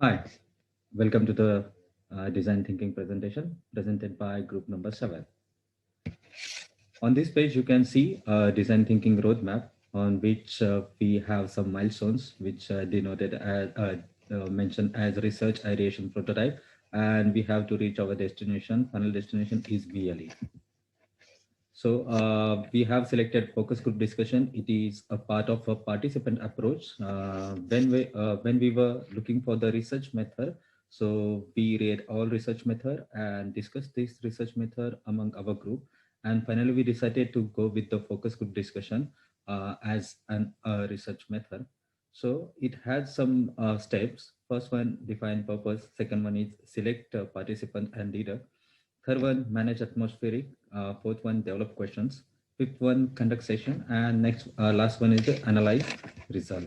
Hi, welcome to the design thinking presentation presented by group number 7. On this page, you can see a design thinking roadmap on which we have some milestones which denoted as mentioned as research ideation prototype, and we have to reach our destination. Final destination is VLE. So we have selected focus group discussion. It is a part of a participant approach. When we were looking for the research method, so we read all research method and discussed this research method among our group. And finally, we decided to go with the focus group discussion as an research method. So it has some steps. First one, define purpose. Second one is select participant and leader. Third one, manage atmospheric. Fourth one, develop questions. Fifth one, conduct session. And next, last one is the analyze result.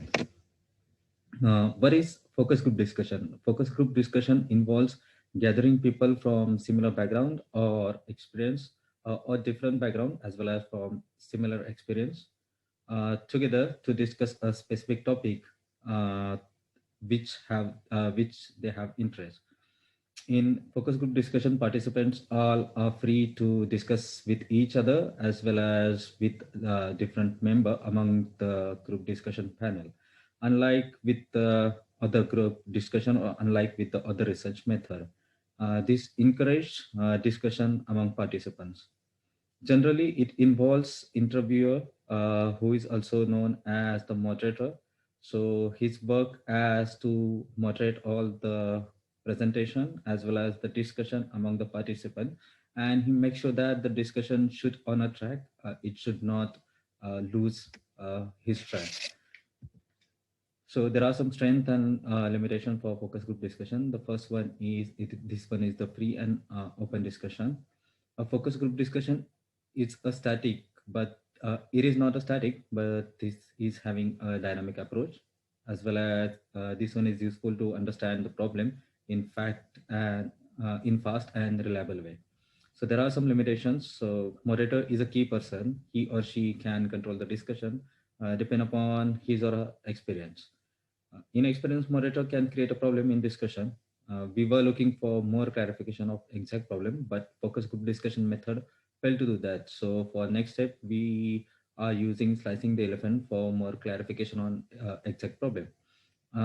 What is focus group discussion? Focus group discussion involves gathering people from similar background or experience or different background as well as from similar experience together to discuss a specific topic uh, which they have interest. In focus group discussion, participants all are free to discuss with each other as well as with different member among the group discussion panel. Unlike with the other group discussion or unlike with the other research method, this encourage discussion among participants. Generally, it involves interviewer who is also known as the moderator. So his work as to moderate all the presentation as well as the discussion among the participant, and he makes sure that the discussion should on a track. It should not lose his track. So there are some strength and limitation for focus group discussion. The first one is this one is the free and open discussion. A focus group discussion is a static, but it is not a static, but this is having a dynamic approach, as well as this one is useful to understand the problem in fact and in fast and reliable way. So there are some limitations. So moderator is a key person. He or she can control the discussion, depend upon his or her experience. Inexperienced moderator can create a problem in discussion. We were looking for more clarification of exact problem, but focus group discussion method failed to do that. So for next step, we are using slicing the elephant for more clarification on exact problem.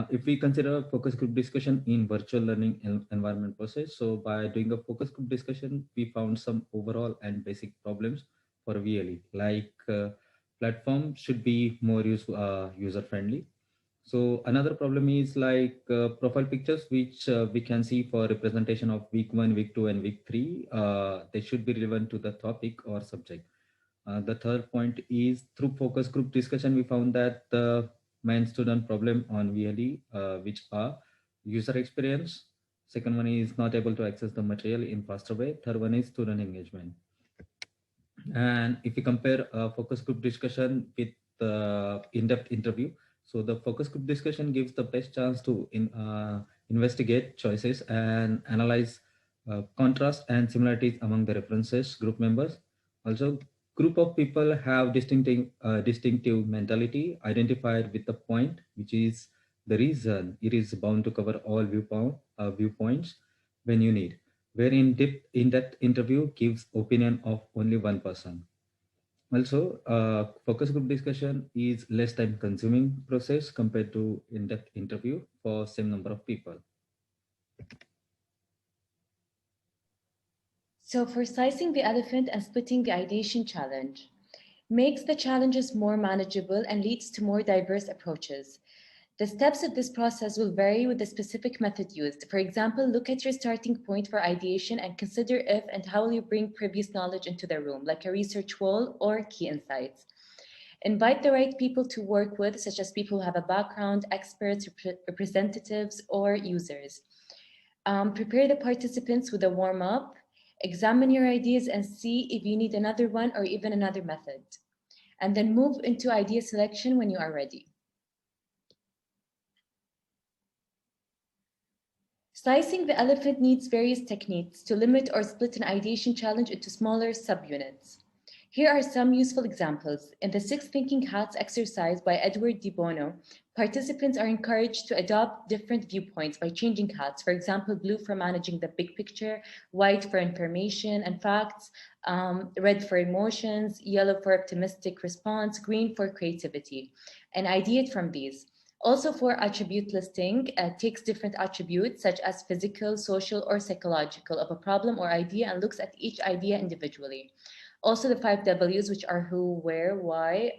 If we consider focus group discussion in virtual learning environment process, so by doing a focus group discussion, we found some overall and basic problems for VLE, like platform should be more user friendly. So another problem is like profile pictures, which we can see for representation of week 1, week 2, and week 3. They should be relevant to the topic or subject. The third point is through focus group discussion, we found that the main student problem on VLE, which are user experience. Second one is not able to access the material in faster way. Third one is student engagement. And if we compare focus group discussion with the in-depth interview, so the focus group discussion gives the best chance to investigate choices and analyze contrast and similarities among the references group members. Also, group of people have distinctive mentality identified with the point, which is the reason it is bound to cover all viewpoints when you need, where in-depth interview gives opinion of only one person. Also, focus group discussion is less time consuming process compared to in-depth interview for same number of people. So for slicing the elephant and splitting the ideation challenge, makes the challenges more manageable and leads to more diverse approaches. The steps of this process will vary with the specific method used. For example, look at your starting point for ideation and consider if and how will you bring previous knowledge into the room, like a research wall or key insights. Invite the right people to work with, such as people who have a background, experts, representatives, or users. Prepare the participants with a warm up. Examine your ideas and see if you need another one or even another method. And then move into idea selection when you are ready. Slicing the elephant needs various techniques to limit or split an ideation challenge into smaller subunits. Here are some useful examples. In the Six Thinking Hats exercise by Edward de Bono, Participants are encouraged to adopt different viewpoints by changing hats. For example, blue for managing the big picture, white for information and facts, red for emotions, yellow for optimistic response, green for creativity, and ideate from these. Also for attribute listing, takes different attributes such as physical, social, or psychological of a problem or idea and looks at each idea individually. Also the 5 W's, which are who, where, why,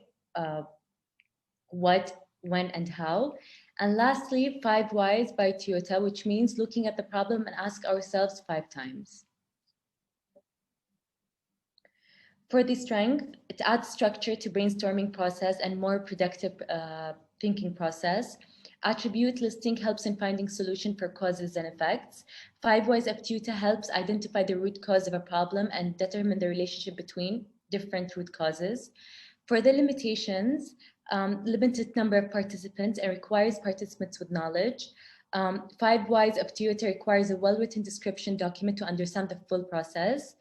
what, when, and how. And lastly, 5 whys by Toyota, which means looking at the problem and ask ourselves 5 times. For the strength, it adds structure to brainstorming process and more productive thinking process. Attribute listing helps in finding solution for causes and effects. 5 whys of Toyota helps identify the root cause of a problem and determine the relationship between different root causes. For the limitations, limited number of participants and requires participants with knowledge. 5 whys of Toyota requires a well-written description document to understand the full process.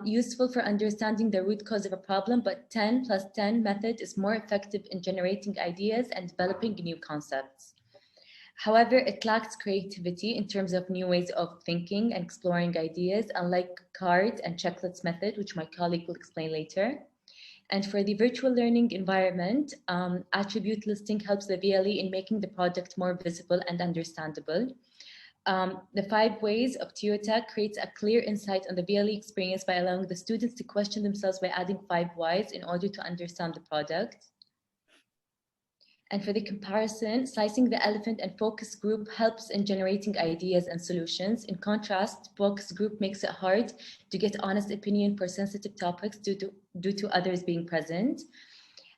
Useful for understanding the root cause of a problem, but 10 plus 10 method is more effective in generating ideas and developing new concepts. However, it lacks creativity in terms of new ways of thinking and exploring ideas, unlike cards and checklists method, which my colleague will explain later. And for the virtual learning environment, attribute listing helps the VLE in making the product more visible and understandable. The 5 ways of Toyota creates a clear insight on the VLE experience by allowing the students to question themselves by adding 5 whys in order to understand the product. And for the comparison, slicing the elephant and focus group helps in generating ideas and solutions. In contrast, focus group makes it hard to get honest opinion for sensitive topics due to others being present.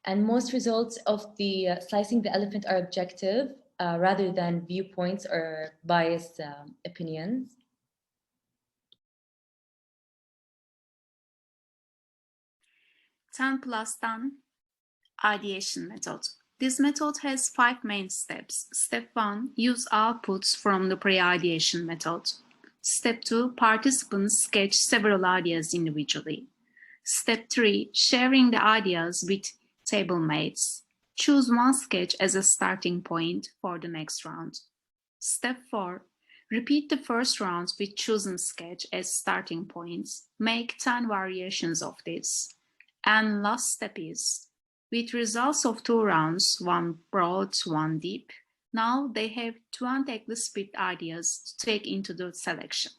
And most results of the slicing the elephant are objective rather than viewpoints or biased opinions. Ten plus 10 ideation method. This method has 5 main steps. Step 1, use outputs from the pre-ideation method. Step 2, participants sketch several ideas individually. Step 3, sharing the ideas with table mates. Choose one sketch as a starting point for the next round. Step 4, repeat the first round with chosen sketch as starting points. Make 10 variations of this. And last step is, with results of 2 rounds, one broad, one deep, now they have 20 split ideas to take into the selection.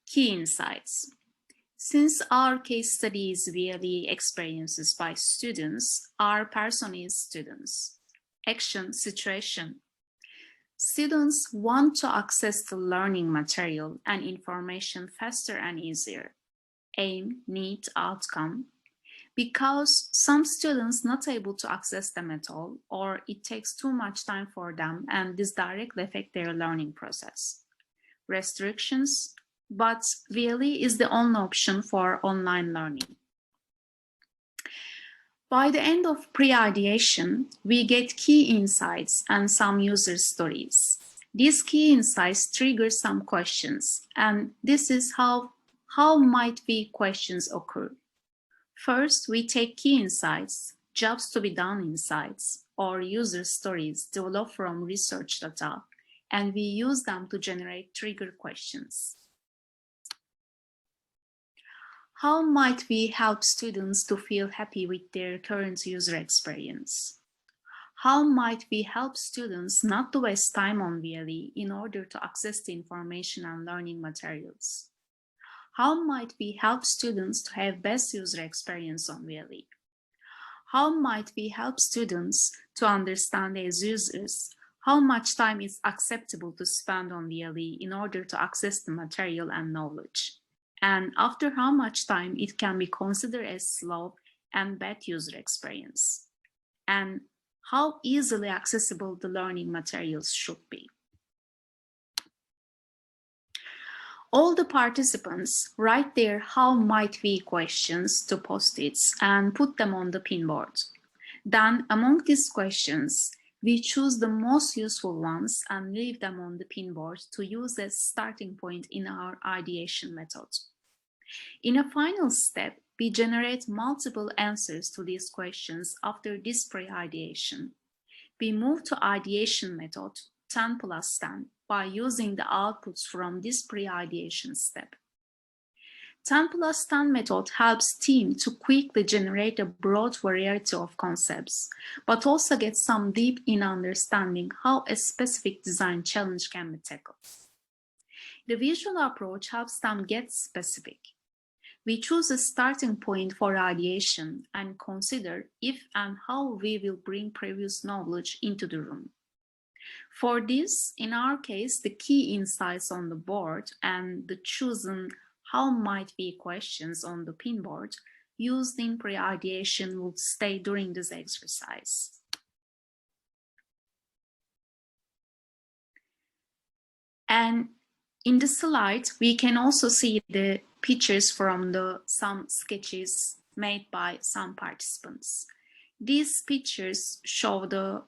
Key insights. Since our case study is really experiences by students, our person is students. Action, situation. Students want to access the learning material and information faster and easier. Aim, need, outcome. Because some students not able to access them at all, or it takes too much time for them and this directly affect their learning process. Restrictions, but really is the only option for online learning. By the end of pre-ideation, we get key insights and some user stories. These key insights trigger some questions, and this is how might be questions occur. First, we take key insights, jobs to be done insights, or user stories developed from research data, and we use them to generate trigger questions. How might we help students to feel happy with their current user experience? How might we help students not to waste time on VLE in order to access the information and learning materials? How might we help students to have best user experience on VLE? How might we help students to understand as users how much time is acceptable to spend on VLE in order to access the material and knowledge? And after how much time it can be considered as slow and bad user experience? And how easily accessible the learning materials should be? All the participants write their how might we questions to post-its and put them on the pinboard. Then among these questions, we choose the most useful ones and leave them on the pinboard to use as starting point in our ideation method. In a final step, We generate multiple answers to these questions after this pre-ideation. We move to ideation method 10 plus 10 by using the outputs from this pre-ideation step. 10 plus 10 method helps team to quickly generate a broad variety of concepts, but also get some deep in understanding how a specific design challenge can be tackled. The visual approach helps them get specific. We choose a starting point for ideation and consider if and how we will bring previous knowledge into the room. For this, in our case, the key insights on the board and the chosen how might be questions on the pinboard used in pre-ideation would stay during this exercise. And in the slide, we can also see the pictures from some sketches made by some participants. These pictures show the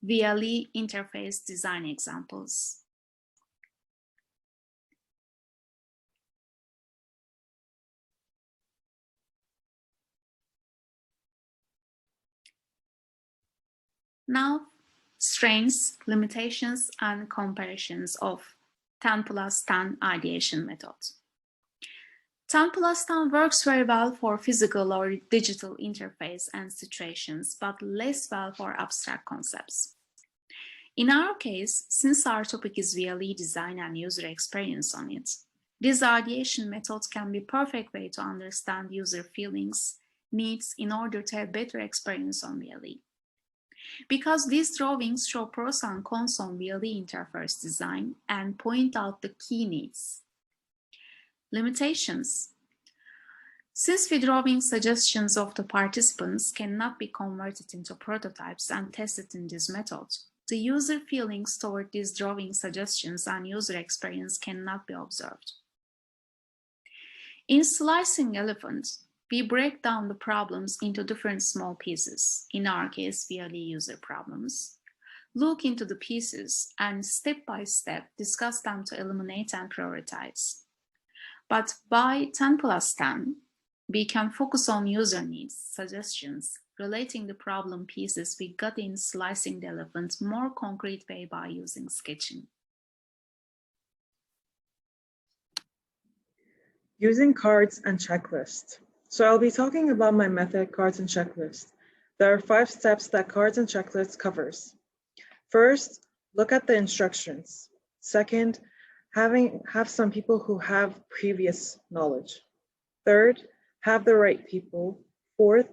VLE interface design examples. Now, strengths, limitations, and comparisons of 10 plus 10 ideation method. 10 plus 10 works very well for physical or digital interface and situations, but less well for abstract concepts. In our case, since our topic is VLE design and user experience on it, this ideation method can be a perfect way to understand user feelings, needs in order to have better experience on VLE. Because these drawings show pros and cons on VLE interface design and point out the key needs. Limitations. Since the drawing suggestions of the participants cannot be converted into prototypes and tested in this method, the user feelings toward these drawing suggestions and user experience cannot be observed. In slicing elephants, we break down the problems into different small pieces, in our case, VLE user problems, look into the pieces, and step by step discuss them to eliminate and prioritize. But by 10 plus 10, we can focus on user needs, suggestions, relating the problem pieces we got in slicing the elephant more concrete way by using sketching. Using cards and checklists. So I'll be talking about my method, cards and checklists. There are 5 steps that cards and checklists covers. First, look at the instructions. Second, have some people who have previous knowledge. Third, have the right people. Fourth,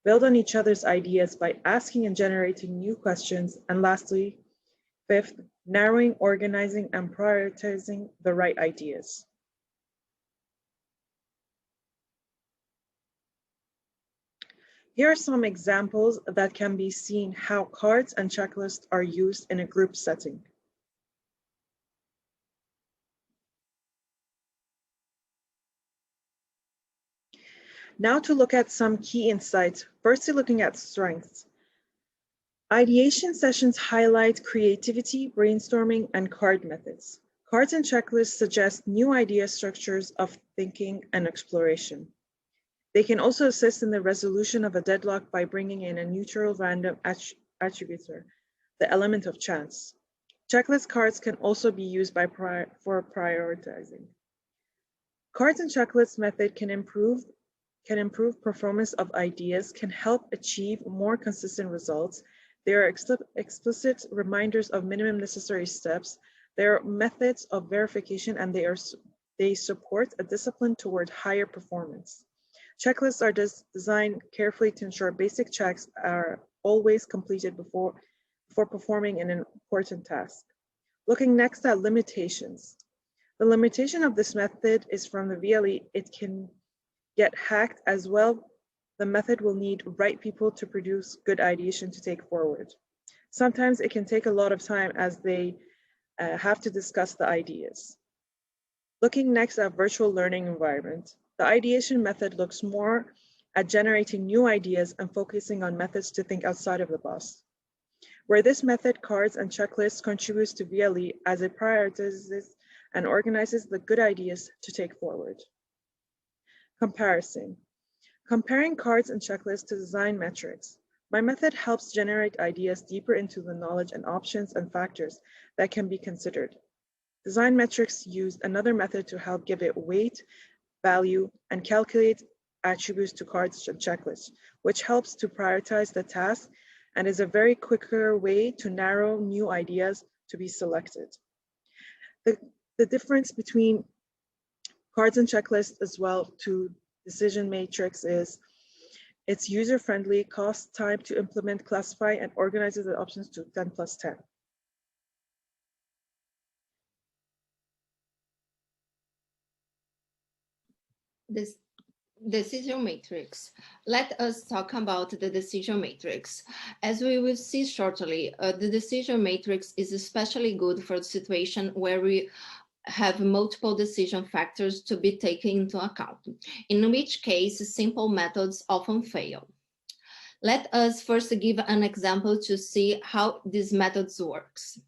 build on each other's ideas by asking and generating new questions. And lastly, fifth, narrowing, organizing, and prioritizing the right ideas. Here are some examples that can be seen how cards and checklists are used in a group setting. Now to look at some key insights, firstly looking at strengths. Ideation sessions highlight creativity, brainstorming, and card methods. Cards and checklists suggest new idea structures of thinking and exploration. They can also assist in the resolution of a deadlock by bringing in a neutral random attributor, the element of chance. Checklist cards can also be used for prioritizing. Cards and checklists method can improve performance of ideas, can help achieve more consistent results. They are explicit reminders of minimum necessary steps. They are methods of verification, and they support a discipline toward higher performance. Checklists are designed carefully to ensure basic checks are always completed before performing an important task. Looking next at limitations. The limitation of this method is from the VLE. It can get hacked as well. The method will need right people to produce good ideation to take forward. Sometimes it can take a lot of time as they have to discuss the ideas. Looking next at virtual learning environment. The ideation method looks more at generating new ideas and focusing on methods to think outside of the box. Where this method, cards and checklists, contributes to VLE as it prioritizes and organizes the good ideas to take forward. Comparison. Comparing cards and checklists to design metrics. My method helps generate ideas deeper into the knowledge and options and factors that can be considered. Design metrics use another method to help give it weight, value, and calculate attributes to cards and checklists, which helps to prioritize the task and is a very quicker way to narrow new ideas to be selected. The difference between cards and checklists as well to decision matrix is it's user-friendly, costs time to implement, classify, and organizes the options to 10+10. This decision matrix. Let us talk about the decision matrix. As we will see shortly, the decision matrix is especially good for the situation where we have multiple decision factors to be taken into account, in which case simple methods often fail. Let us first give an example to see how these methods works.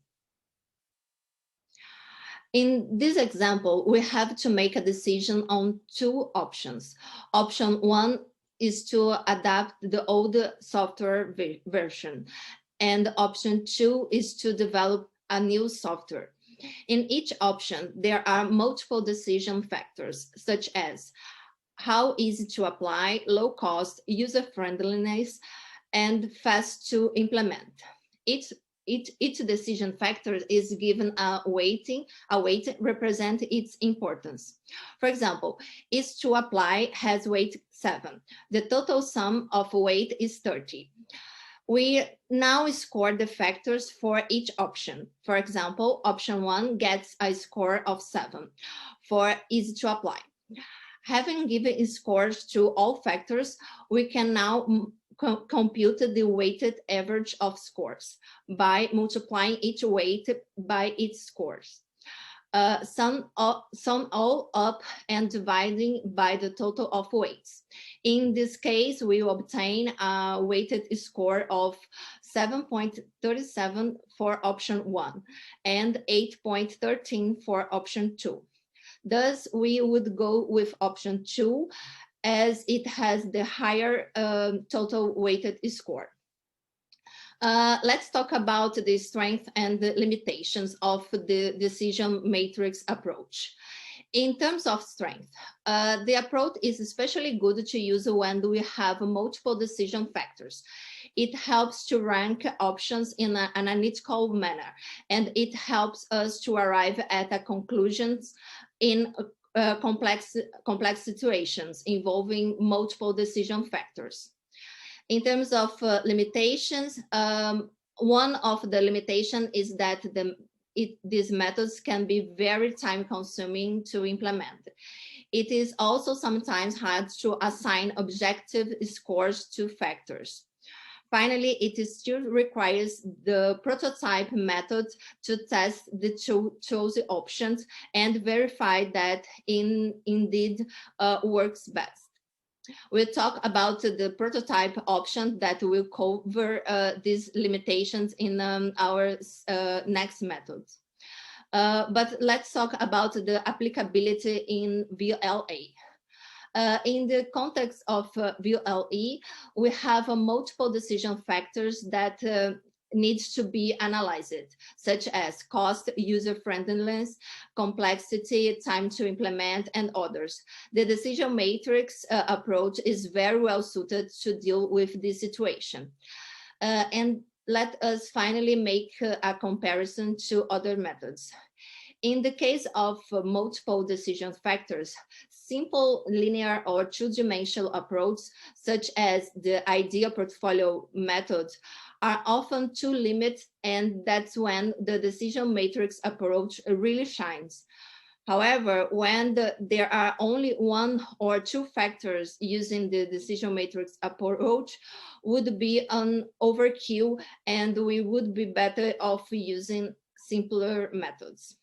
In this example, we have to make a decision on two options. Option one is to adapt the old software version, and option two is to develop a new software. In each option, there are multiple decision factors, such as how easy to apply, low cost, user friendliness, and fast to implement. Each decision factor is given a weight represent its importance. For example, is to apply has weight 7. The total sum of weight is 30. We now score the factors for each option. For example, option 1 gets a score of 7 for easy to apply. Having given scores to all factors, we can now compute the weighted average of scores by multiplying each weight by its scores. Sum all up and dividing by the total of weights. In this case, we will obtain a weighted score of 7.37 for option 1 and 8.13 for option 2. Thus, we would go with option 2 as it has the higher total weighted score. Let's talk about the strength and the limitations of the decision matrix approach. In terms of strength, the approach is especially good to use when we have multiple decision factors. It helps to rank options in an analytical manner, and it helps us to arrive at a conclusions in complex situations involving multiple decision factors. In terms of limitations, one of the limitations is that these methods can be very time consuming to implement. It is also sometimes hard to assign objective scores to factors. Finally, it still requires the prototype method to test the chosen options and verify that indeed works best. We'll talk about the prototype option that will cover these limitations in our next methods. But let's talk about the applicability in VLA. In the context of VLE, we have multiple decision factors that needs to be analyzed, such as cost, user friendliness, complexity, time to implement, and others. The decision matrix approach is very well suited to deal with this situation. And let us finally make a comparison to other methods. In the case of multiple decision factors, simple linear or two-dimensional approaches, such as the idea portfolio method, are often too limited, and that's when the decision matrix approach really shines. However, when there are only one or two factors, using the decision matrix approach would be an overkill, and we would be better off using simpler methods.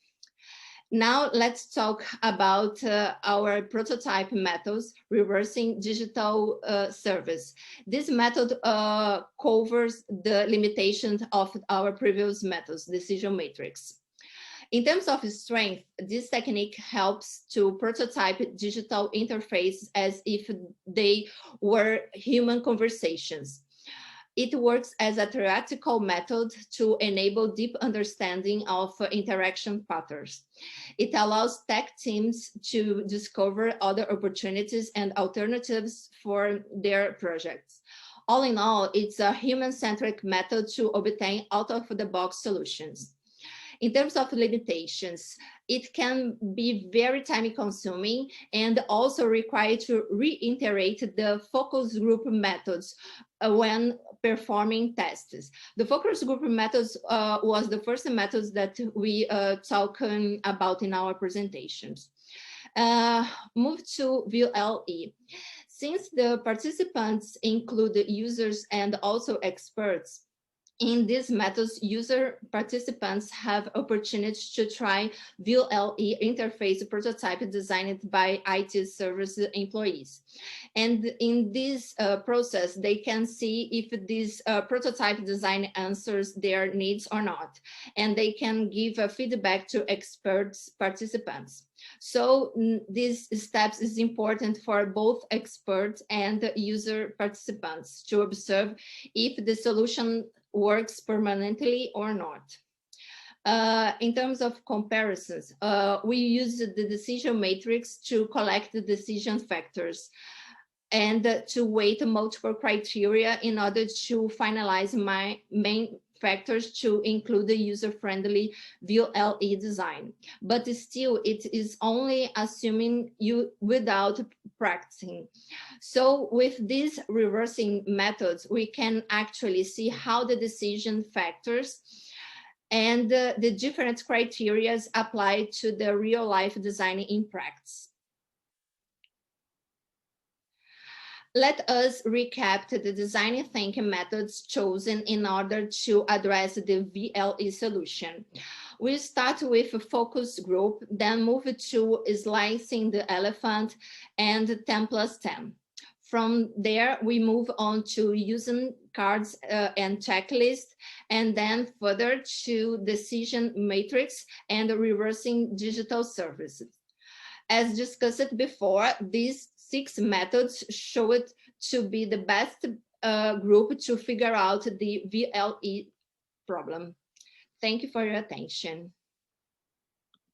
Now let's talk about our prototype methods, reversing digital service. This method covers the limitations of our previous methods, decision matrix. In terms of strength, this technique helps to prototype digital interfaces as if they were human conversations. It works as a theoretical method to enable deep understanding of interaction patterns. It allows tech teams to discover other opportunities and alternatives for their projects. All in all, it's a human-centric method to obtain out-of-the-box solutions. In terms of limitations, it can be very time-consuming and also require to reiterate the focus group methods when performing tests. The focus group methods was the first methods that we talked about in our presentations. Move to VLE. Since the participants include users and also experts, in these methods, user participants have opportunities to try VLE interface prototype designed by IT service employees. And in this process, they can see if this prototype design answers their needs or not. And they can give feedback to experts participants. So these steps is important for both experts and user participants to observe if the solution works permanently or not. In terms of comparisons, we use the decision matrix to collect the decision factors and to weight multiple criteria in order to finalize my main factors to include the user-friendly VLE design. But still, it is only assuming you without practicing. So with these reversing methods, we can actually see how the decision factors and the different criteria apply to the real-life design in practice. Let us recap the design thinking methods chosen in order to address the VLE solution. We start with a focus group, then move to slicing the elephant and 10+10. From there, we move on to using cards and checklist, and then further to decision matrix and reversing digital services. As discussed before, these 6 methods show it to be the best group to figure out the VLE problem. Thank you for your attention.